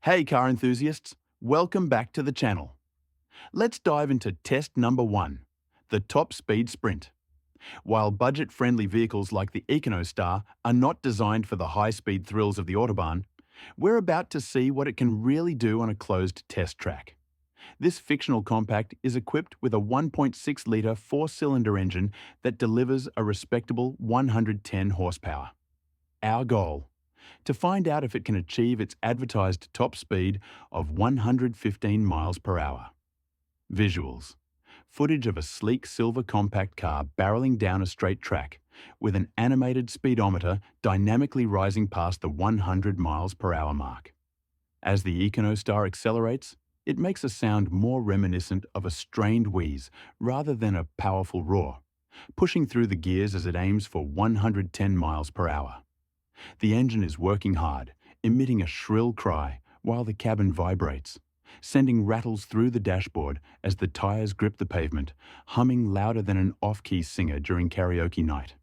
Hey car enthusiasts, welcome back to the channel. Let's dive into test number 1, the top speed sprint. While budget-friendly vehicles like the EconoStar are not designed for the high-speed thrills of the Autobahn, we're about to see what it can really do on a closed test track. This fictional compact is equipped with a 1.6-litre four-cylinder engine that delivers a respectable 110 horsepower. Our goal: to find out if it can achieve its advertised top speed of 115 miles per hour. Visuals: footage of a sleek silver compact car barreling down a straight track, with an animated speedometer dynamically rising past the 100 miles per hour mark. As the EconoStar accelerates, it makes a sound more reminiscent of a strained wheeze rather than a powerful roar, pushing through the gears as it aims for 110 miles per hour. The engine is working hard, emitting a shrill cry while the cabin vibrates, sending rattles through the dashboard as the tires grip the pavement, humming louder than an off-key singer during karaoke night.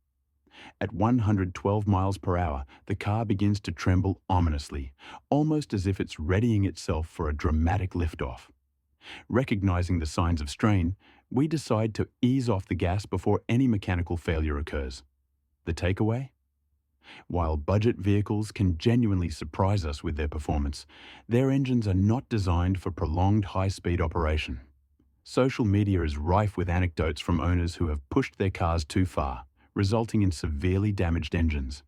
At 112 miles per hour, the car begins to tremble ominously, almost as if it's readying itself for a dramatic liftoff. Recognizing the signs of strain, we decide to ease off the gas before any mechanical failure occurs. The takeaway? While budget vehicles can genuinely surprise us with their performance, their engines are not designed for prolonged high-speed operation. Social media is rife with anecdotes from owners who have pushed their cars too far, resulting in severely damaged engines.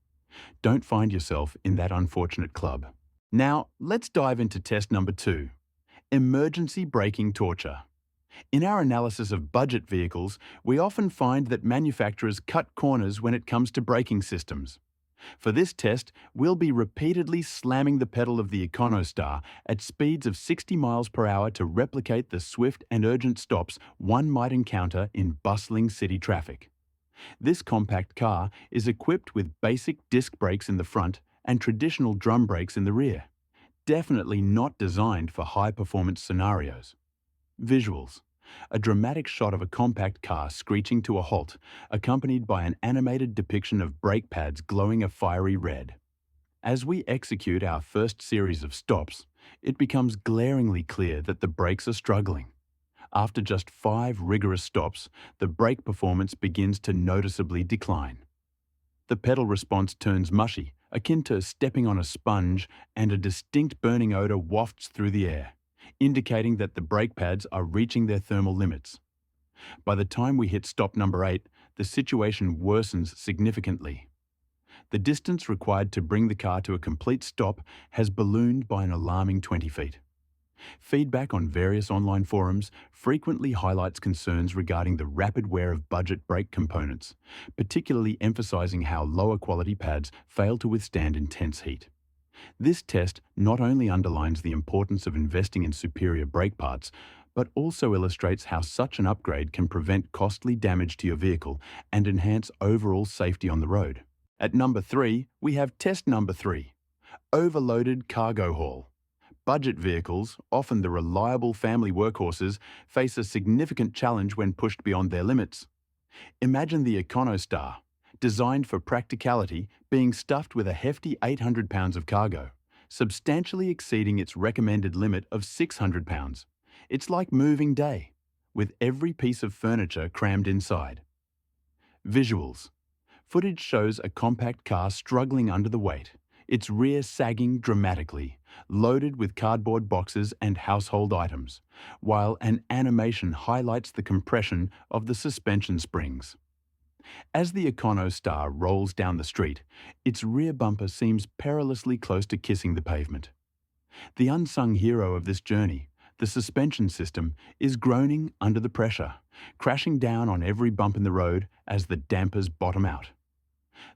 Don't find yourself in that unfortunate club. Now, let's dive into test number 2, emergency braking torture. In our analysis of budget vehicles, we often find that manufacturers cut corners when it comes to braking systems. For this test, we'll be repeatedly slamming the pedal of the EconoStar at speeds of 60 miles per hour to replicate the swift and urgent stops one might encounter in bustling city traffic. This compact car is equipped with basic disc brakes in the front and traditional drum brakes in the rear, definitely not designed for high-performance scenarios. Visuals: a dramatic shot of a compact car screeching to a halt, accompanied by an animated depiction of brake pads glowing a fiery red. As we execute our first series of stops, it becomes glaringly clear that the brakes are struggling. After just 5 rigorous stops, the brake performance begins to noticeably decline. The pedal response turns mushy, akin to stepping on a sponge, and a distinct burning odor wafts through the air, indicating that the brake pads are reaching their thermal limits. By the time we hit stop number 8, the situation worsens significantly. The distance required to bring the car to a complete stop has ballooned by an alarming 20 feet. Feedback on various online forums frequently highlights concerns regarding the rapid wear of budget brake components, particularly emphasizing how lower quality pads fail to withstand intense heat. This test not only underlines the importance of investing in superior brake parts, but also illustrates how such an upgrade can prevent costly damage to your vehicle and enhance overall safety on the road. At number 3, we have test number 3, overloaded cargo haul. Budget vehicles, often the reliable family workhorses, face a significant challenge when pushed beyond their limits. Imagine the EconoStar, designed for practicality, being stuffed with a hefty 800 pounds of cargo, substantially exceeding its recommended limit of 600 pounds. It's like moving day, with every piece of furniture crammed inside. Visuals: footage shows a compact car struggling under the weight, its rear sagging dramatically, loaded with cardboard boxes and household items, while an animation highlights the compression of the suspension springs. As the EconoStar rolls down the street, its rear bumper seems perilously close to kissing the pavement. The unsung hero of this journey, the suspension system, is groaning under the pressure, crashing down on every bump in the road as the dampers bottom out.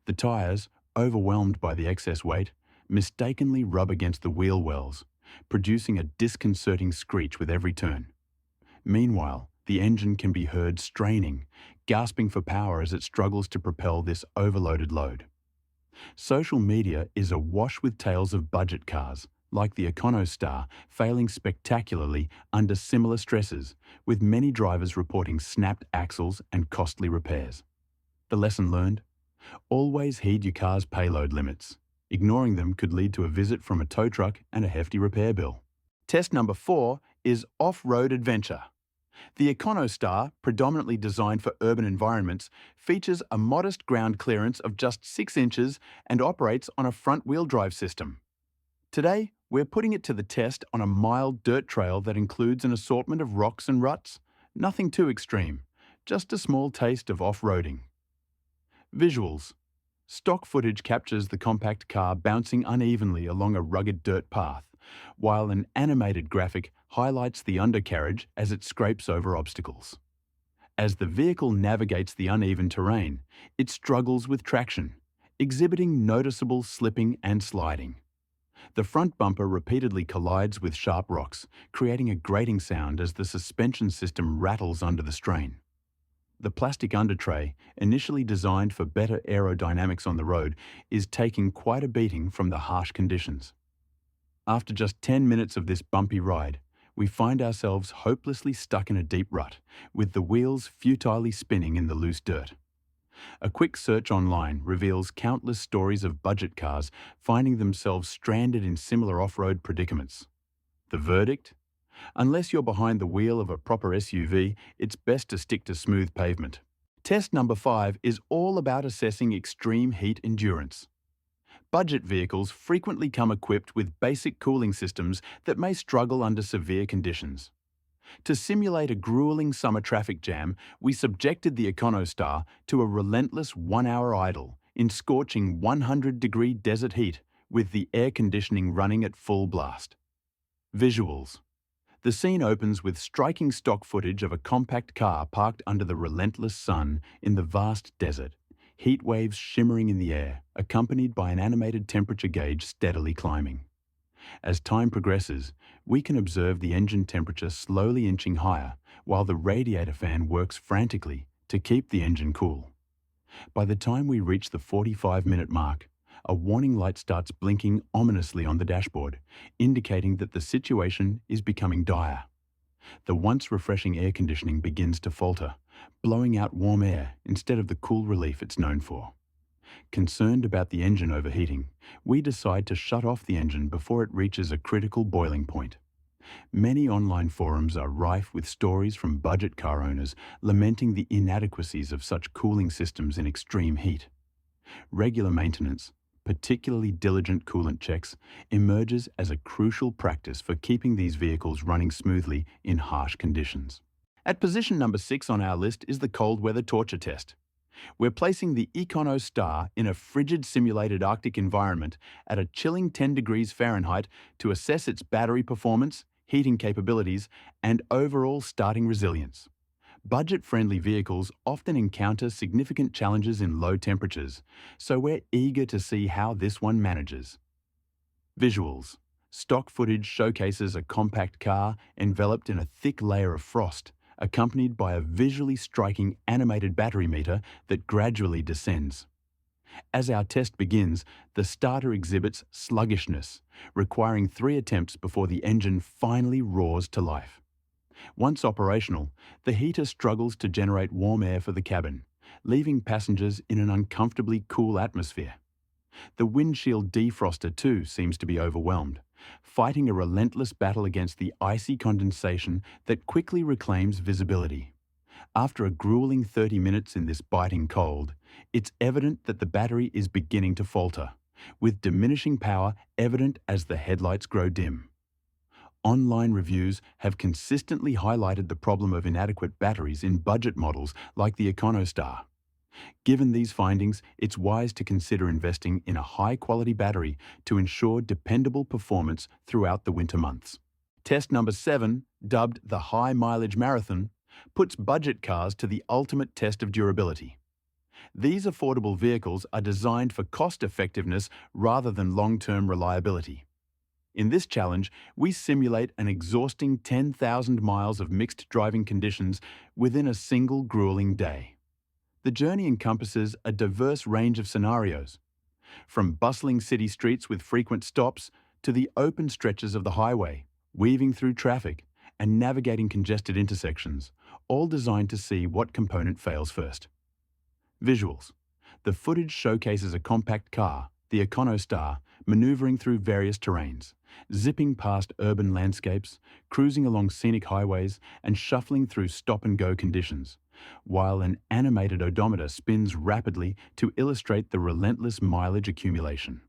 The tires, overwhelmed by the excess weight, mistakenly rub against the wheel wells, producing a disconcerting screech with every turn. Meanwhile, the engine can be heard straining, gasping for power as it struggles to propel this overloaded load. Social media is awash with tales of budget cars, like the EconoStar, failing spectacularly under similar stresses, with many drivers reporting snapped axles and costly repairs. The lesson learned? Always heed your car's payload limits. Ignoring them could lead to a visit from a tow truck and a hefty repair bill. Test number 4 is off-road adventure. The EconoStar, predominantly designed for urban environments, features a modest ground clearance of just 6 inches and operates on a front-wheel drive system. Today, we're putting it to the test on a mild dirt trail that includes an assortment of rocks and ruts. Nothing too extreme, just a small taste of off-roading. Visuals. Stock footage captures the compact car bouncing unevenly along a rugged dirt path, while an animated graphic highlights the undercarriage as it scrapes over obstacles. As the vehicle navigates the uneven terrain, it struggles with traction, exhibiting noticeable slipping and sliding. The front bumper repeatedly collides with sharp rocks, creating a grating sound as the suspension system rattles under the strain. The plastic undertray, initially designed for better aerodynamics on the road, is taking quite a beating from the harsh conditions. After just 10 minutes of this bumpy ride, we find ourselves hopelessly stuck in a deep rut, with the wheels futilely spinning in the loose dirt. A quick search online reveals countless stories of budget cars finding themselves stranded in similar off-road predicaments. The verdict? Unless you're behind the wheel of a proper SUV, it's best to stick to smooth pavement. Test number 5 is all about assessing extreme heat endurance. Budget vehicles frequently come equipped with basic cooling systems that may struggle under severe conditions. To simulate a grueling summer traffic jam, we subjected the EconoStar to a relentless 1-hour idle in scorching 100-degree desert heat with the air conditioning running at full blast. Visuals. The scene opens with striking stock footage of a compact car parked under the relentless sun in the vast desert, heat waves shimmering in the air, accompanied by an animated temperature gauge steadily climbing. As time progresses, we can observe the engine temperature slowly inching higher, while the radiator fan works frantically to keep the engine cool. By the time we reach the 45-minute mark, a warning light starts blinking ominously on the dashboard, indicating that the situation is becoming dire. The once refreshing air conditioning begins to falter, blowing out warm air instead of the cool relief it's known for. Concerned about the engine overheating, we decide to shut off the engine before it reaches a critical boiling point. Many online forums are rife with stories from budget car owners lamenting the inadequacies of such cooling systems in extreme heat. Regular maintenance, particularly diligent coolant checks, emerges as a crucial practice for keeping these vehicles running smoothly in harsh conditions. At position number 6 on our list is the cold weather torture test. We're placing the EconoStar in a frigid simulated Arctic environment at a chilling 10 degrees Fahrenheit to assess its battery performance, heating capabilities, and overall starting resilience. Budget-friendly vehicles often encounter significant challenges in low temperatures, so we're eager to see how this one manages. Visuals. Stock footage showcases a compact car enveloped in a thick layer of frost, accompanied by a visually striking animated battery meter that gradually descends. As our test begins, the starter exhibits sluggishness, requiring 3 attempts before the engine finally roars to life. Once operational, the heater struggles to generate warm air for the cabin, leaving passengers in an uncomfortably cool atmosphere. The windshield defroster too seems to be overwhelmed, fighting a relentless battle against the icy condensation that quickly reclaims visibility. After a grueling 30 minutes in this biting cold, it's evident that the battery is beginning to falter, with diminishing power evident as the headlights grow dim. Online reviews have consistently highlighted the problem of inadequate batteries in budget models like the EconoStar. Given these findings, it's wise to consider investing in a high-quality battery to ensure dependable performance throughout the winter months. Test number 7, dubbed the High Mileage Marathon, puts budget cars to the ultimate test of durability. These affordable vehicles are designed for cost-effectiveness rather than long-term reliability. In this challenge, we simulate an exhausting 10,000 miles of mixed driving conditions within a single grueling day. The journey encompasses a diverse range of scenarios, from bustling city streets with frequent stops to the open stretches of the highway, weaving through traffic and navigating congested intersections, all designed to see what component fails first. Visuals. The footage showcases a compact car, the EconoStar, maneuvering through various terrains, zipping past urban landscapes, cruising along scenic highways, and shuffling through stop-and-go conditions, while an animated odometer spins rapidly to illustrate the relentless mileage accumulation.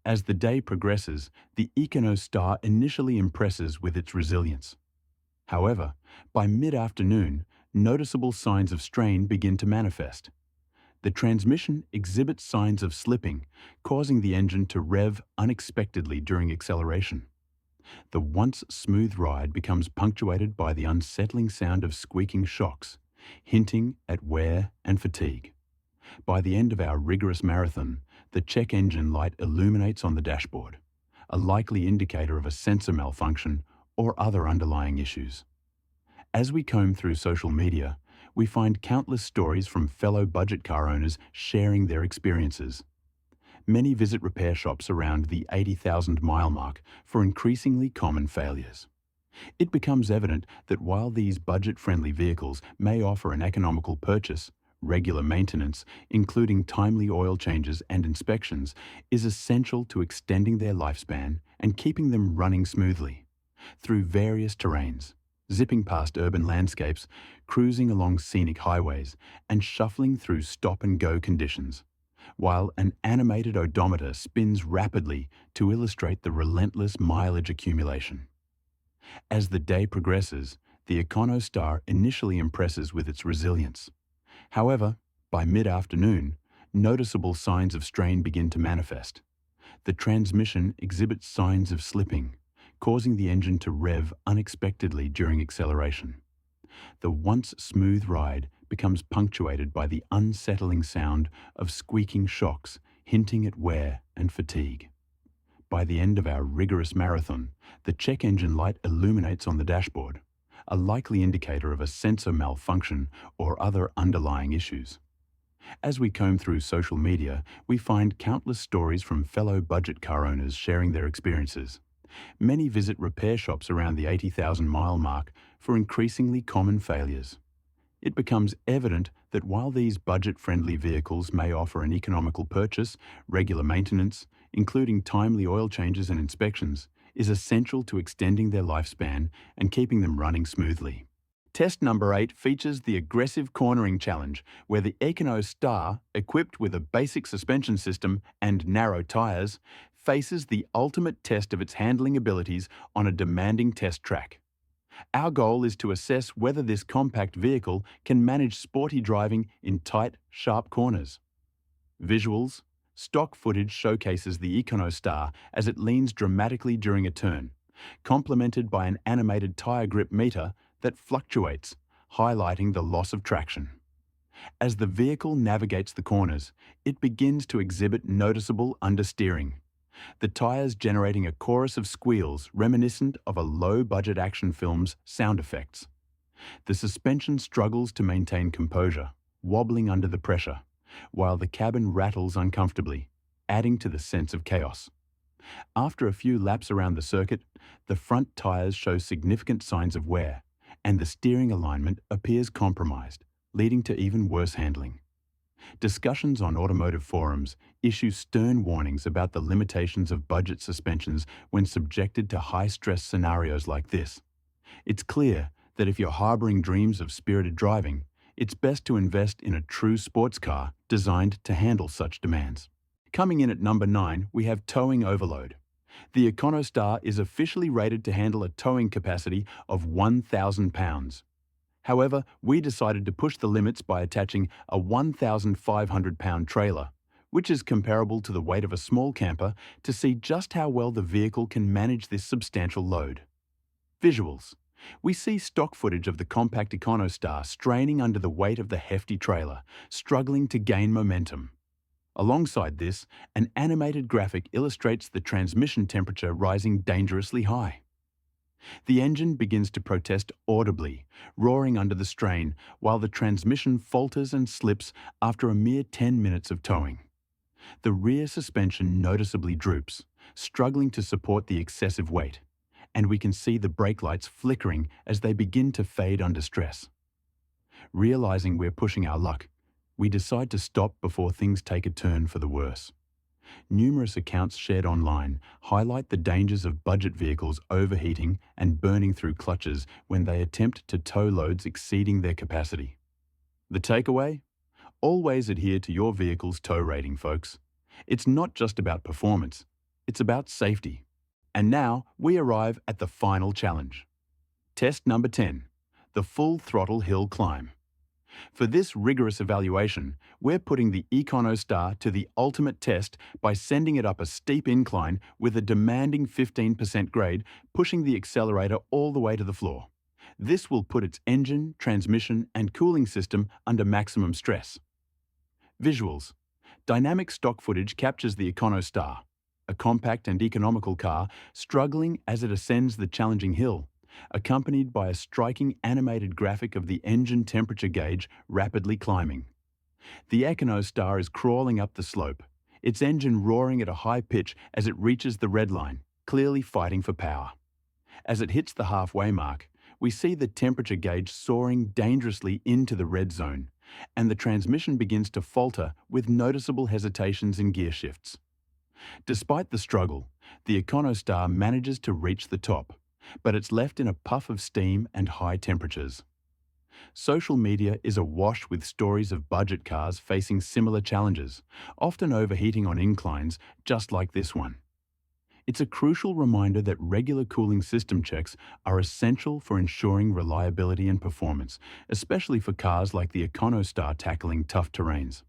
As the day progresses, the EconoStar initially impresses with its resilience. However, by mid-afternoon, noticeable signs of strain begin to manifest. The transmission exhibits signs of slipping, causing the engine to rev unexpectedly during acceleration. The once smooth ride becomes punctuated by the unsettling sound of squeaking shocks, hinting at wear and fatigue. By the end of our rigorous marathon, the check engine light illuminates on the dashboard, a likely indicator of a sensor malfunction or other underlying issues. As we comb through social media, we find countless stories from fellow budget car owners sharing their experiences. Many visit repair shops around the 80,000-mile mark for increasingly common failures. It becomes evident that while these budget-friendly vehicles may offer an economical purchase, regular maintenance, including timely oil changes and inspections, is essential to extending their lifespan and keeping them running smoothly. Through various terrains, zipping past urban landscapes, cruising along scenic highways, and shuffling through stop-and-go conditions, while an animated odometer spins rapidly to illustrate the relentless mileage accumulation. As the day progresses, the EconoStar initially impresses with its resilience. However, by mid-afternoon, noticeable signs of strain begin to manifest. The transmission exhibits signs of slipping, causing the engine to rev unexpectedly during acceleration. The once smooth ride becomes punctuated by the unsettling sound of squeaking shocks, hinting at wear and fatigue. By the end of our rigorous marathon, the check engine light illuminates on the dashboard, a likely indicator of a sensor malfunction or other underlying issues. As we comb through social media, we find countless stories from fellow budget car owners sharing their experiences. Many visit repair shops around the 80,000-mile mark for increasingly common failures. It becomes evident that while these budget-friendly vehicles may offer an economical purchase, regular maintenance, including timely oil changes and inspections, is essential to extending their lifespan and keeping them running smoothly. Test number 8 features the aggressive cornering challenge, where the EconoStar, equipped with a basic suspension system and narrow tyres, faces the ultimate test of its handling abilities on a demanding test track. Our goal is to assess whether this compact vehicle can manage sporty driving in tight, sharp corners. Visuals. Stock footage showcases the EconoStar as it leans dramatically during a turn, complemented by an animated tyre grip meter that fluctuates, highlighting the loss of traction. As the vehicle navigates the corners, it begins to exhibit noticeable understeering, the tyres generating a chorus of squeals reminiscent of a low-budget action film's sound effects. The suspension struggles to maintain composure, wobbling under the pressure, while the cabin rattles uncomfortably, adding to the sense of chaos. After a few laps around the circuit, the front tyres show significant signs of wear, and the steering alignment appears compromised, leading to even worse handling. Discussions on automotive forums issue stern warnings about the limitations of budget suspensions when subjected to high-stress scenarios like this. It's clear that if you're harboring dreams of spirited driving, it's best to invest in a true sports car designed to handle such demands. Coming in at number 9, we have towing overload. The EconoStar is officially rated to handle a towing capacity of 1,000 pounds. However, we decided to push the limits by attaching a 1,500-pound trailer, which is comparable to the weight of a small camper, to see just how well the vehicle can manage this substantial load. Visuals. We see stock footage of the compact EconoStar straining under the weight of the hefty trailer, struggling to gain momentum. Alongside this, an animated graphic illustrates the transmission temperature rising dangerously high. The engine begins to protest audibly, roaring under the strain, while the transmission falters and slips after a mere 10 minutes of towing. The rear suspension noticeably droops, struggling to support the excessive weight, and we can see the brake lights flickering as they begin to fade under stress. Realizing we're pushing our luck, we decide to stop before things take a turn for the worse. Numerous accounts shared online highlight the dangers of budget vehicles overheating and burning through clutches when they attempt to tow loads exceeding their capacity. The takeaway? Always adhere to your vehicle's tow rating, folks. It's not just about performance, it's about safety. And now we arrive at the final challenge. Test number 10, the full throttle hill climb. For this rigorous evaluation, we're putting the EconoStar to the ultimate test by sending it up a steep incline with a demanding 15% grade, pushing the accelerator all the way to the floor. This will put its engine, transmission, and cooling system under maximum stress. Visuals. Dynamic stock footage captures the EconoStar, a compact and economical car struggling as it ascends the challenging hill, accompanied by a striking animated graphic of the engine temperature gauge rapidly climbing. The EconoStar is crawling up the slope, its engine roaring at a high pitch as it reaches the red line, clearly fighting for power. As it hits the halfway mark, we see the temperature gauge soaring dangerously into the red zone, and the transmission begins to falter with noticeable hesitations in gear shifts. Despite the struggle, the EconoStar manages to reach the top, but it's left in a puff of steam and high temperatures. Social media is awash with stories of budget cars facing similar challenges, often overheating on inclines just like this one. It's a crucial reminder that regular cooling system checks are essential for ensuring reliability and performance, especially for cars like the EconoStar tackling tough terrains.